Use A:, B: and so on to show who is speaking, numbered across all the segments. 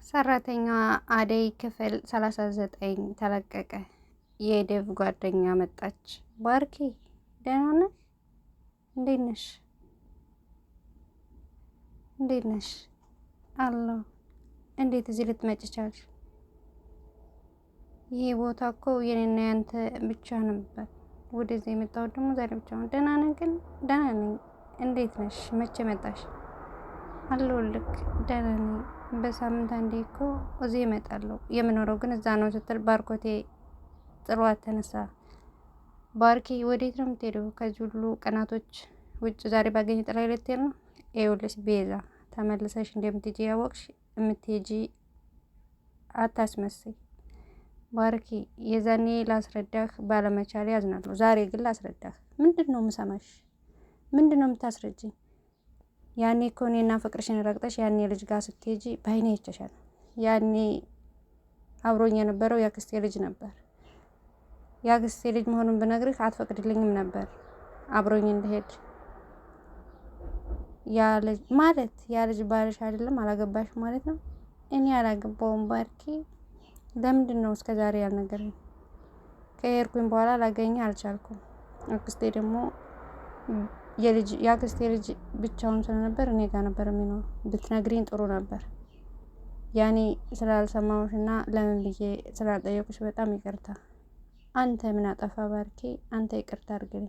A: ሰራተኛዋ አደይ ክፍል 39 ተለቀቀ። የዴቭ ጓደኛ መጣች። ባርኪ ደህና ነህ? እንዴት ነሽ? እንዴት ነሽ? አለሁ። እንዴት እዚህ ልትመጪ ቻልሽ? ይህ ቦታ እኮ የኔና ያንተ ብቻ ነበር። ወደዚህ የመጣሁት ደግሞ ዛሬ ብቻ ነው። ደህና ነህ? ግን ደህና ነኝ። እንዴት ነሽ? መቼ መጣሽ? አለሁልክ። ደህና ነኝ። በሳምንት አንዴ እኮ እዚህ እመጣለሁ። የምኖረው ግን እዛ ነው ስትል ባርኮቴ ጥሏት ተነሳ። ባርኪ ወዴት ነው የምትሄደው? ከዚህ ሁሉ ቀናቶች ውጭ ዛሬ ባገኝ ጥላ ልትሄድ ነው? ይኸውልሽ ቤዛ፣ ተመልሰሽ እንደምትሄጂ ያወቅሽ የምትሄጂ አታስመስይ። ባርኪ የዛኔ ላስረዳህ ባለመቻሌ ያዝናለሁ። ዛሬ ግን ላስረዳህ። ምንድን ነው የምሰማሽ? ምንድን ነው የምታስረጅኝ? ያኔ እኮ እኔና ፍቅርሽን ረግጠሽ ያኔ ልጅ ጋር ስትሄጂ በአይኔ ይቸሻል። ያኔ አብሮኝ የነበረው ያክስቴ ልጅ ነበር። ያክስቴ ልጅ መሆኑን ብነግርህ አትፈቅድልኝም ነበር አብሮኝ እንደሄድ። ያ ልጅ ማለት ያ ልጅ ባልሽ አይደለም? አላገባሽ ማለት ነው? እኔ አላገባውም ባርኪ። ለምንድን ነው እስከ ዛሬ ያልነገረኝ? ከሄድኩኝ በኋላ ላገኘህ አልቻልኩም። አክስቴ ደግሞ የአክስቴ ልጅ ብቻውን ስለነበር እኔ ጋር ነበር የሚኖረው። ብትነግሪኝ ጥሩ ነበር። ያኔ ስላልሰማሁሽ እና ለምን ብዬ ስላልጠየቁሽ በጣም ይቅርታ። አንተ ምን አጠፋ ባርኬ? አንተ ይቅርታ አድርግልኝ።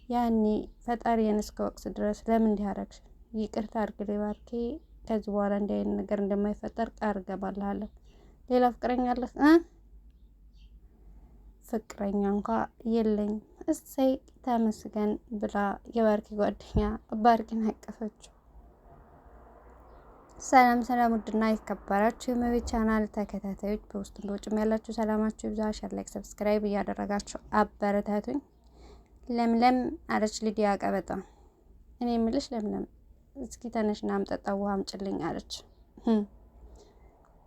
A: ያኔ ፈጣሪዬን እስከ ወቅስ ድረስ ለምን እንዲህ አደረግሽ? ይቅርታ አድርግልኝ ባርኬ። ከዚህ በኋላ እንዲህ አይነት ነገር እንደማይፈጠር ቃል እገባልሃለሁ። ሌላ ፍቅረኛ አለህ? ፍቅረኛ እንኳ የለኝ። እሰይ ተመስገን ብላ የባርኪ ጓደኛ ባርኪን አቀፈችው። ሰላም ሰላም፣ ውድና የተከበራችሁ የመቤት ቻናል ተከታታዮች በውስጥም በውጭም ያላችሁ ሰላማችሁ ይብዛ። ሸር፣ ላይክ፣ ሰብስክራይብ እያደረጋችሁ አበረታቱኝ። ለምለም አለች ሊዲያ ቀበጣ። እኔ የምልሽ ለምለም እስኪ ተነሽና አምጠጣ ውሃ አምጭልኝ አለች።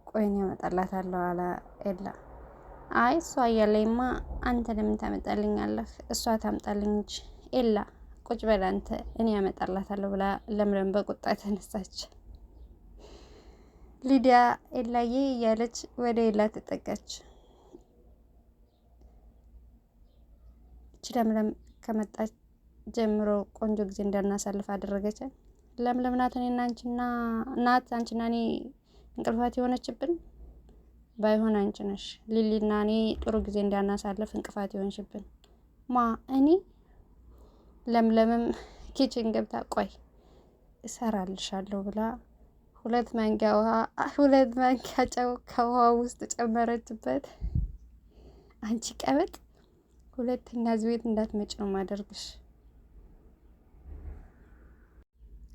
A: ቆይን ያመጣላታለሁ አለ ኤላ። አይ እሷ እያለኝማ አንተ ለምን ታመጣልኛለህ? እሷ ታምጣልኝ እንጂ። ኤላ ቁጭ በል አንተ፣ እኔ ያመጣላታለሁ ብላ ለምለም በቁጣ ተነሳች። ሊዲያ ኤላዬ እያለች ወደ ኤላ ተጠጋች። እቺ ለምለም ከመጣች ጀምሮ ቆንጆ ጊዜ እንዳናሳልፍ አደረገች። ለምለም ናት እኔና አንቺና አንቺና እኔ እንቅልፋት የሆነችብን። ባይሆን አንቺ ነሽ ሊሊና እኔ ጥሩ ጊዜ እንዳናሳልፍ እንቅፋት የሆንሽብን። ማ እኔ? ለምለምም ኪችን ገብታ ቆይ እሰራልሻለሁ ብላ 2 ማንኪያ ውሃ 2 ማንኪያ ጨው ከውሃ ውስጥ ጨመረችበት። አንቺ ቀበጥ፣ ሁለተኛ እዚህ ቤት እንዳትመጭ ነው ማደርግሽ።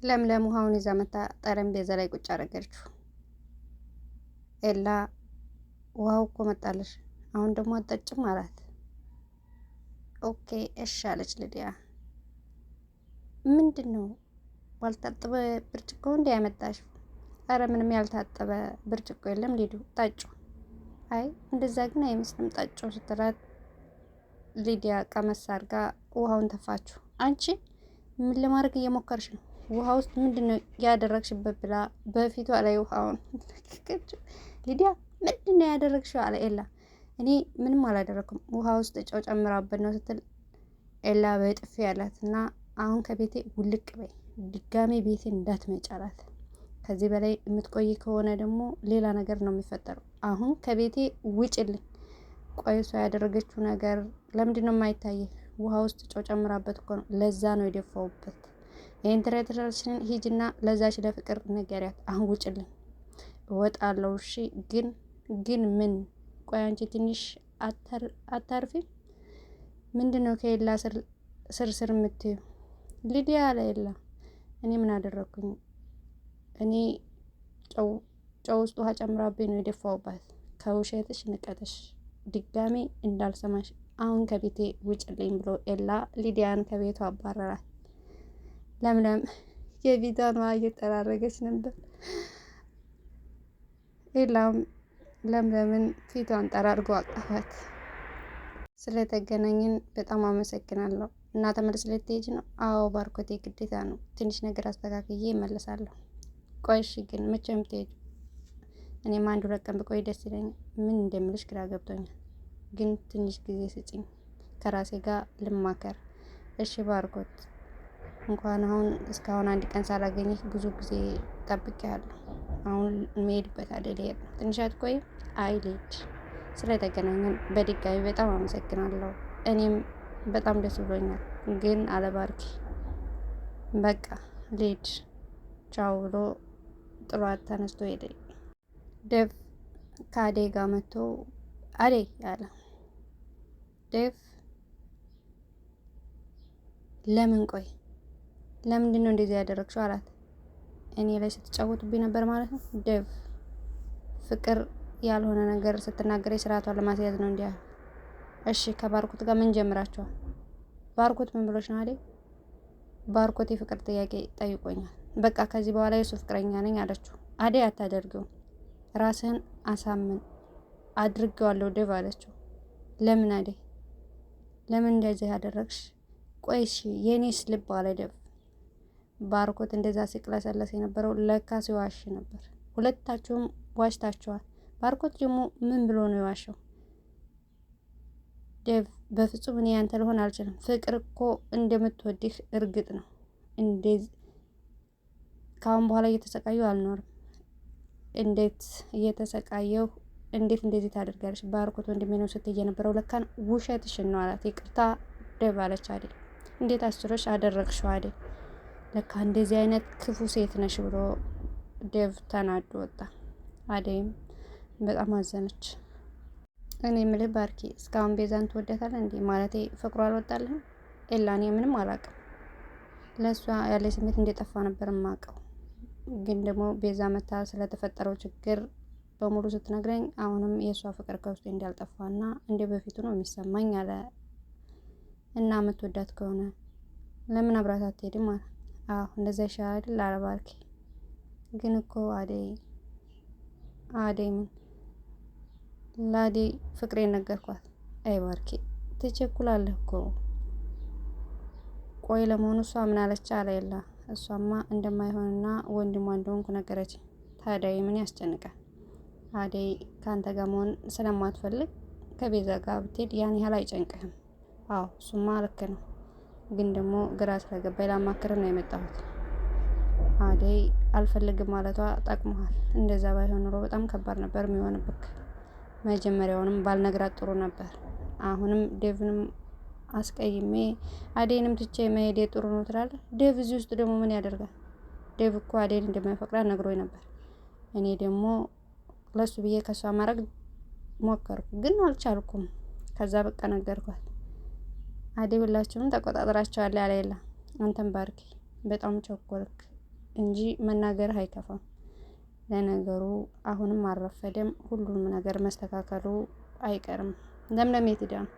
A: ለምለም ውሃውን ይዛ መታ ጠረጴዛ ላይ ቁጭ አደረገችው። ኤላ ውሃው እኮ መጣለሽ፣ አሁን ደግሞ አጠጭም አላት። ኦኬ እሺ አለች ሊዲያ። ምንድን ነው ባልታጠበ ብርጭቆ እንደ ያመጣሽው? አረ ምንም ያልታጠበ ብርጭቆ የለም ሊዱ፣ ጣጩ። አይ እንደዛ ግን አይመስልም ጣጩ ስትላት ሊዲያ ቀመስ አድርጋ ውሃውን ተፋችሁ። አንቺ ምን ለማድረግ እየሞከርሽ ነው? ውሃ ውስጥ ምንድን ነው ያደረግሽበት? ብላ በፊቷ ላይ ውሃውን ሊዲያ ምንድን ነው ያደረግሽው? አለ ኤላ። እኔ ምንም አላደረኩም ውሃ ውስጥ ጨው ጨምራበት ነው ስትል ኤላ በጥፊ ያላት እና አሁን ከቤቴ ውልቅ በይ፣ ድጋሜ ቤቴን እንዳትመጪ አላት። ከዚህ በላይ የምትቆይ ከሆነ ደግሞ ሌላ ነገር ነው የሚፈጠረው። አሁን ከቤቴ ውጭልኝ። ቆይ እሷ ያደረገችው ነገር ለምንድን ነው የማይታየው? ውሃ ውስጥ ጨው ጨምራበት እኮ ነው፣ ለዛ ነው የደፋውበት። ይህን ትረትራችን ሂጅና ለዛች ለፍቅር ንገሪያት። አሁን ውጭልኝ። እወጣለሁ እሺ። ግን ምን? ቆይ አንቺ ትንሽ አታርፊም? ምንድን ነው ከኤላ ስር የምትዩ? ሊዲያ አለ ኤላ። እኔ ምን አደረግኩኝ? እኔ ጨው ውስጥ ውሃ ጨምራብኝ ነው የደፋውባት። ከውሸትሽ ንቀትሽ ድጋሜ እንዳልሰማሽ አሁን ከቤቴ ውጭልኝ ብሎ ኤላ ሊዲያን ከቤቷ አባረራት። ለምለም የቪዛን ውሃ እየጠራረገች ነበር። ኤላም ለምለምን ፊቷን ጠራርጎ አቀፋት። ስለተገናኘን በጣም አመሰግናለሁ። እና ተመልስ ልትሄጂ ነው? አዎ ባርኮቴ፣ ግዴታ ነው። ትንሽ ነገር አስተካክዬ እመለሳለሁ። ቆይሽ ግን መቼ የምትሄጂው? እኔም 1-2 ቀን ብቆይ ደስ ይለኛል። ምን እንደምልሽ ግራ ገብቶኛል፣ ግን ትንሽ ጊዜ ስጭኝ፣ ከራሴ ጋር ልማከር። እሺ ባርኮት፣ እንኳን አሁን እስካሁን 1 ቀን ሳላገኘህ ብዙ ጊዜ ጠብቄያለሁ። አሁን የምሄድበት አይደል ነው። ትንሽ አትቆይም? አይ ልሂድ። ስለተገናኘን በድጋሚ በጣም አመሰግናለሁ። እኔም በጣም ደስ ብሎኛል። ግን አለ ባርኪ፣ በቃ ልሂድ ቻው ብሎ ጥሏት ተነስቶ ሄደ። ዴቭ ከአደይ ጋር መጥቶ አደይ አለ። ዴቭ ለምን ቆይ ለምንድን ነው እንደዚህ ያደረግሽው አላት። እኔ ላይ ስትጫወቱብኝ ነበር ማለት ነው። ዴቭ ፍቅር ያልሆነ ነገር ስትናገረኝ ስርዓቷን ለማስያዝ ነው እንዲያ። እሺ ከባርኮት ጋር ምን ጀምራችኋል? ባርኮት ምን ብሎሽ ነው አደይ? ባርኮት የፍቅር ጥያቄ ጠይቆኛል። በቃ ከዚህ በኋላ የሱ ፍቅረኛ ነኝ አለችው። አደይ አታደርገው፣ ራስህን አሳምን። አድርጌዋለሁ ዴቭ አለችው። ለምን አደይ ለምን እንደዚህ ያደረግሽ? ቆይሽ የኔስ ልብ አለ ዴቭ። ባርኮት እንደዛ ሲቅለሰለስ የነበረው ለካ ሲዋሽ ነበር። ሁለታችሁም ዋሽታችኋል። ባርኮት ደግሞ ምን ብሎ ነው የዋሸው? ዴቭ በፍጹም እኔ ያንተ ልሆን አልችልም። ፍቅር እኮ እንደምትወድህ እርግጥ ነው። እንደዚህ ካሁን በኋላ እየተሰቃየሁ አልኖርም። እንዴት እየተሰቃየሁ እንዴት እንደዚህ ታደርጋለች? ባርኮት ወንድሜ ነው ስትይ የነበረው ለካን ውሸትሽን ነው አላት። ይቅርታ ዴቭ አለች አደይ። እንዴት አስችሎሽ አደረግሽው አደይ? ለካ እንደዚህ አይነት ክፉ ሴት ነሽ ብሎ ዴቭ ተናዶ ወጣ። አደይም በጣም አዘነች። እኔ የምልህ ባርኪ፣ እስካሁን ቤዛን ትወዳታለህ እንዴ? ማለቴ ፍቅሩ አልወጣልህም? ኤላ እኔ ምንም አላውቅም። ለእሷ ያለ ስሜት እንደጠፋ ነበር የማውቀው። ግን ደግሞ ቤዛ መታ ስለተፈጠረው ችግር በሙሉ ስትነግረኝ አሁንም የእሷ ፍቅር ከውስጤ እንዳልጠፋና እንደ በፊቱ ነው የሚሰማኝ አለ። እና የምትወዳት ከሆነ ለምን አብራት አትሄድም አለ። አዎ እንደዛ ይሻላል አለ ባርኪ። ግን እኮ አደይ ምን ለአደይ ፍቅሬን ነገርኳት። አይ ባርኪ ትቸኩላለህ እኮ። ቆይ ለመሆኑ እሷ ምን አለች አለ ኤላ። እሷማ እንደማይሆንና ወንድሟ እንደሆንኩ ነገረች። ታዲያ ምን ያስጨንቃል? አደይ ከአንተ ጋር መሆን ስለማትፈልግ ከቤዛ ጋር ብትሄድ ያን ያህል አይጨንቅህም። አዎ እሱማ ልክ ነው። ግን ደግሞ ግራ ስለገባኝ ላማክር ነው የመጣሁት። አደይ አልፈልግም ማለቷ ጠቅሞሃል። እንደዛ ባይሆን ኑሮ በጣም ከባድ ነበር የሚሆንብክ። መጀመሪያውንም ባልነግራት ጥሩ ነበር። አሁንም ዴቭንም አስቀይሜ አደይንም ትቼ መሄዴ ጥሩ ነው ትላለህ? ዴቭ እዚህ ውስጥ ደግሞ ምን ያደርጋል? ዴቭ እኮ አደይን እንደማይፈቅራት ነግሮኝ ነበር። እኔ ደግሞ ለሱ ብዬ ከሷ ማድረግ ሞከርኩ፣ ግን አልቻልኩም። ከዛ በቃ ነገርኳት። አደይ ሁላችሁም ተቆጣጥራቸዋል ያለ የለ። አንተም ባርኪ በጣም ቸኮልክ እንጂ መናገርህ አይከፋም። ለነገሩ አሁንም አልረፈደም። ሁሉንም ነገር መስተካከሉ አይቀርም። ለምለም የት ሄዳ ነው?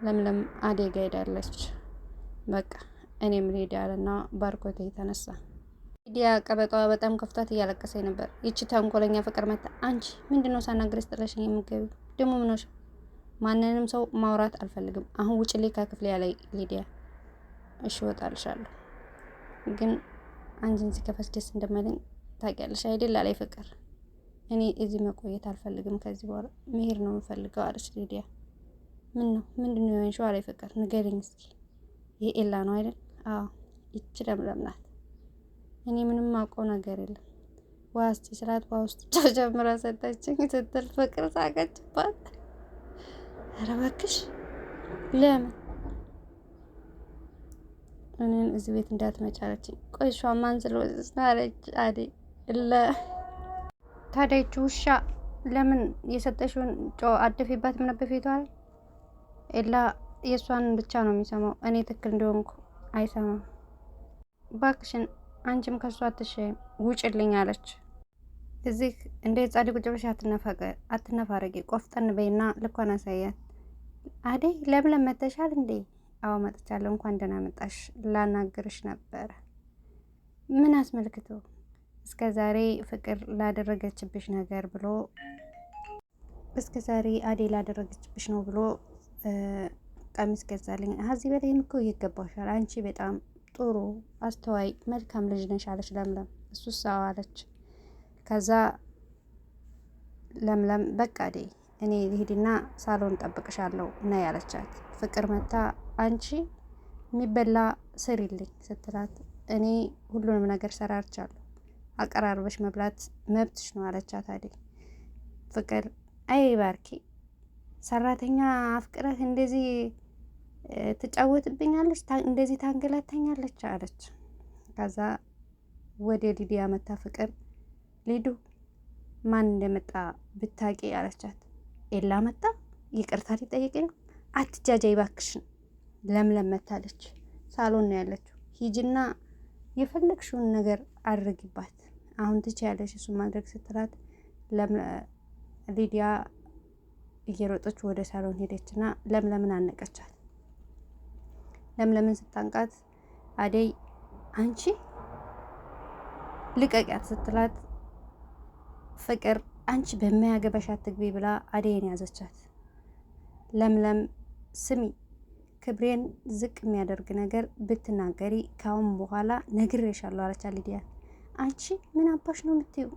A: ለምለም አደይ ጋ ሄዳለች። በቃ እኔም ልሄድ አለና ባርኮቴ ተነሳ። ሊዲያ ቀበጧ በጣም ከፍቷት እያለቀሰኝ ነበር። ይቺ ተንኮለኛ ፍቅር መታ። አንቺ ምንድነው ሳናግረሽ ጥለሽኝ የምትገቢው? ደግሞ ምን ሆነሽ? ማንንም ሰው ማውራት አልፈልግም። አሁን ውጭልኝ ከክፍሌ ያለ ሊዲያ። እሺ እወጣልሻለሁ፣ ግን አንቺን ሲከፋሽ ደስ እንደማይለኝ ታውቂያለሽ አይደል አለኝ ፍቅር። እኔ እዚህ መቆየት አልፈልግም፣ ከዚህ በኋላ መሄድ ነው የምፈልገው አለች ሊዲያ። ምን ነው ምንድነው የሆንሽው አለኝ ፍቅር። ንገሪኝ እስኪ። ይሄ ኤላ ነው አይደል? አዎ ይቺ ለምለም ናት። እኔ ምንም አውቀው ነገር የለም። ውሃ እስኪ ስላት ውሃ ውስጥ ጨው ጨምራ ሰጠችኝ ስትል ፍቅር ሳቀችባት። ኧረ እባክሽ ለምን እኔን እዚህ ቤት እንዳትመጪ አለችኝ። ቆይ እሷ ማን ስለሆነች ነው አለች አደይ። ታዲያ ይቺ ውሻ ለምን የሰጠሽውን ጨው አደፊባትም ነበር ፊቷ አይደል? ኤላ የእሷን ብቻ ነው የሚሰማው፣ እኔ ትክክል እንደሆንኩ አይሰማም። እባክሽን አንቺም ከሷ አትሸይም፣ ውጭልኝ አለች። እዚህ እንዴት ጻድቅ ቁጭ ብለሽ አትነፋረቂ፣ ቆፍጠን በይና ልኳን አሳያት። አደይ ለምለም መተሻል እንዴ? አዎ መጥቻለሁ። እንኳን ደህና መጣሽ። ላናግርሽ ነበረ። ምን አስመልክቶ? እስከ ዛሬ ፍቅር ላደረገችብሽ ነገር ብሎ እስከ ዛሬ አደይ ላደረገችብሽ ነው ብሎ ቀሚስ ገዛልኝ። ከዚህ በላይም እኮ ይገባሻል። አንቺ በጣም ጥሩ አስተዋይ መልካም ልጅ ነሽ አለች ለምለም። እሱስ አዎ አለች። ከዛ ለምለም በቃ አደይ እኔ ልሂድና ሳሎን ጠብቅሻለሁ እና ያለቻት ፍቅር መታ አንቺ የሚበላ ስሪልኝ ስትላት እኔ ሁሉንም ነገር ሰራርቻለሁ አቀራርበሽ መብላት መብትሽ ነው አለቻት አደይ። ፍቅር አይ ባርኪ ሰራተኛ አፍቅረህ እንደዚህ ትጫወትብኛለች እንደዚህ ታንገላታኛለች አለች። ከዛ ወደ ሊዲያ መታ ፍቅር ሊዱ ማን እንደመጣ ብታቂ አለቻት። ኤላ መጣ ይቅርታ ሊጠይቅ ነው አትጃጃይ ባክሽን። ለምለም መታለች ሳሎን ነው ያለችው። ሂጂና የፈለግሽውን ነገር አድርጊባት አሁን ትችያለሽ እሱን ማድረግ ስትላት ሊዲያ እየሮጠች ወደ ሳሎን ሄደችና ለምለምን አነቀቻት። ለምለምን ስታንቃት አደይ አንቺ ልቀቂያት ስትላት ፍቅር አንቺ በማያገባሽ አትግቢ ብላ አደይን ያዘቻት። ለምለም ስሚ ክብሬን ዝቅ የሚያደርግ ነገር ብትናገሪ ካሁን በኋላ ነግሬሻለሁ አለቻት ሊዲያ። አንቺ ምን አባሽ ነው የምትይው?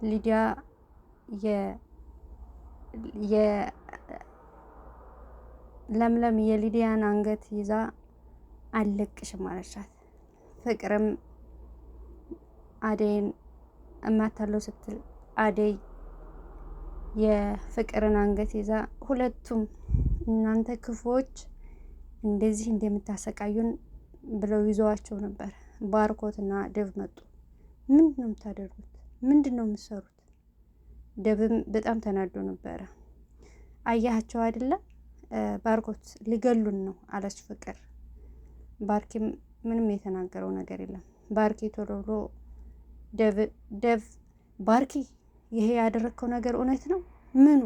A: ሊዲያ ለምለም የሊዲያን አንገት ይዛ አለቅሽም አለቻት። ፍቅርም አደይን እማታለው ስትል አደይ የፍቅርን አንገት ይዛ ሁለቱም እናንተ ክፉዎች እንደዚህ እንደምታሰቃዩን ብለው ይዘዋቸው ነበር። ባርኮትና ደብ መጡ። ምንድን ነው የምታደርጉት? ምንድን ነው የምትሰሩት? ደብም በጣም ተናዶ ነበረ። አያቸው አይደለ ባርኮት ሊገሉን ነው አለች ፍቅር። ባርኪም ምንም የተናገረው ነገር የለም። ባርኪ ቶሎ ብሎ ደብ ባርኪ ይሄ ያደረግከው ነገር እውነት ነው? ምኑ